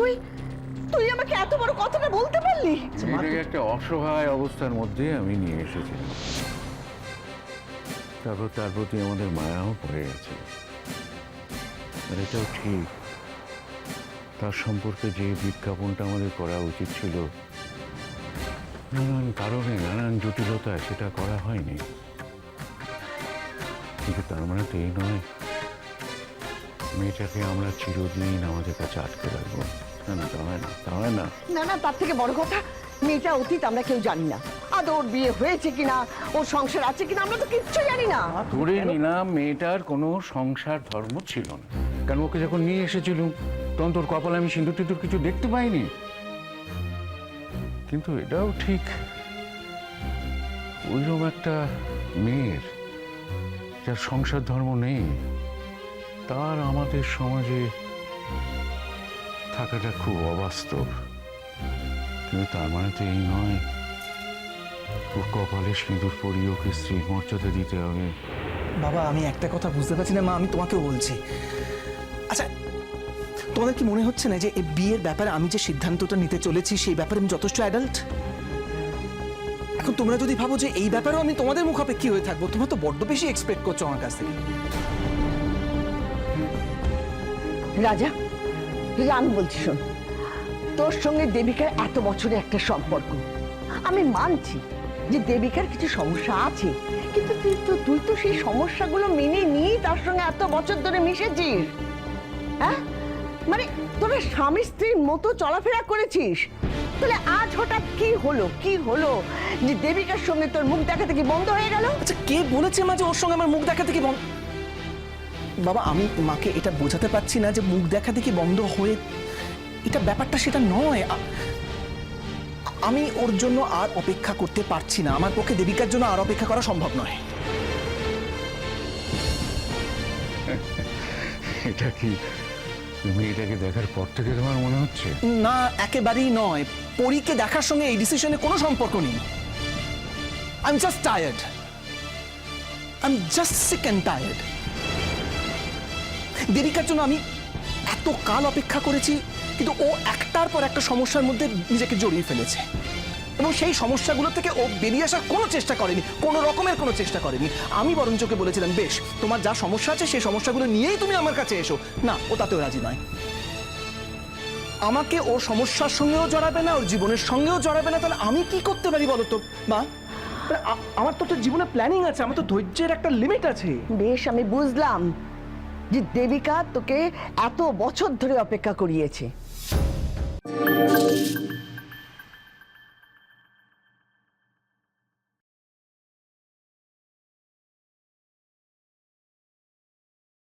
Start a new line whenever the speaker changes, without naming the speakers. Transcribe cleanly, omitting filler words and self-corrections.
তুই তুই আমাকে এত বড় কথাটা বলতে পারলি?
মেয়েটাকে একটা অসহায় অবস্থার মধ্যে আমি নিয়ে এসেছিলাম, তারপর তার প্রতি আমাদের মায়াও পড়ে গেছে। আর এটাও ঠিক, তার সম্পর্কে যে বিজ্ঞাপনটা আমাদের করা উচিত ছিল, নানান কারণে নানান জটিলতায় সেটা করা হয়নি। কিন্তু তার মানে তো এই নয় মেয়েটাকে আমরা চিরদিন আমাদের কাছে আটকে রাখবো। না না, তা হয় না, তা হয় না।
না না, তার থেকে বড় কথা, মেয়েটা অতীত আমরা কেউ জানি না। আদৌ ওর বিয়ে হয়েছে কিনা, ওর সংসার আছে কিনা, আমরা তো কিচ্ছু জানি না।
ধরে নিলাম মেয়েটার কোনো সংসার ধর্ম ছিল না, কারণ ওকে যখন নিয়ে এসেছিলুম তখন তোর কপালে আমি সিঁদুর টিঁদুর কিছু দেখতে পাইনি। কিন্তু এটাও ঠিক, ওইরকম একটা মেয়ের যার সংসার ধর্ম নেই, তার আমাদের সমাজে থাকাটা খুব অবাস্তব। কিন্তু তার মানে তো এই নয় ওর কপালে সিঁদুর পরিয়ে ওকে স্ত্রীর মর্যাদা দিতে হবে।
বাবা, আমি একটা কথা বুঝতে পারছি না মা, আমি তোমাকেও বলছি। আচ্ছা, তোমাদের কি মনে হচ্ছে না যে এই বিয়ের ব্যাপারে আমি যে সিদ্ধান্তটা নিতে চলেছি সেই ব্যাপারে আমি যথেষ্ট অ্যাডাল্ট? এখন তোমরা যদি ভাবো যে এই ব্যাপারেও আমি তোমাদের মুখাপেক্ষী হয়ে থাকবো, তোমরা তো বড্ড বেশি এক্সপেক্ট করছো আমার কাছ থেকে।
রাজা, আমি বলছি শোন, তোর সঙ্গে দেবিকার এত বছরের একটা সম্পর্ক, আমি মানছি যে দেবিকার কিছু সমস্যা আছে, কিন্তু তুই তো সেই সমস্যাগুলো মেনে নিয়ে তার সঙ্গে এত বছর ধরে মিশেছিস। হ্যাঁ, মানে তোরা স্বামী স্ত্রীর মতো চলাফেরা করেছিস, তাহলে আজ হঠাৎ কি হলো যে দেবিকার সঙ্গে তোর মুখ দেখা থেকে বন্ধ হয়ে গেল?
আচ্ছা, কে বলেছে মা যে ওর সঙ্গে আমার মুখ দেখা থেকে বন্ধ? বাবা, আমি মাকে এটা বোঝাতে পারছি না যে মুখ দেখা থেকে বন্ধ হয়ে, এটা ব্যাপারটা সেটা নয়। আমি ওর জন্য আর অপেক্ষা করতে পারছি না, আমার পক্ষে দেবিকার জন্য আর অপেক্ষা করা সম্ভব নয়।
এটা কি মেয়েটাকে দেখার পর থেকে তোমার মনে হচ্ছে?
না, একেবারেই নয়। পরীকে দেখার সঙ্গে এই ডিসিশনে কোনো সম্পর্ক নেই। I am just tired, I am just sick and tired. দেবিকার জন্য আমি এত কাল অপেক্ষা করেছি, কিন্তু ও একটার পর একটা সমস্যার মধ্যে নিজেকে জড়িয়ে ফেলেছে, এবং সেই সমস্যাগুলো থেকে ও বেরিয়ে আসার কোনো চেষ্টা করেনি, কোনো রকমের কোনো চেষ্টা করেনি। আমি বরঞ্চ ওকে বলেছিলাম, বেশ, তোমার যা সমস্যা আছে সেই সমস্যাগুলো নিয়েই তুমি আমার কাছে এসো। না, ও তাতেও রাজি নয়। আমাকে ওর সমস্যার সঙ্গেও জড়াবে না, ওর জীবনের সঙ্গেও জড়াবে না। তাহলে আমি কি করতে পারি বলো তো মা? আমার তো জীবনে প্ল্যানিং আছে, আমার তো ধৈর্যের একটা লিমিট আছে।
বেশ, আমি বুঝলাম যে দেবিকা তোকে এত বছর ধরে অপেক্ষা করিয়েছে।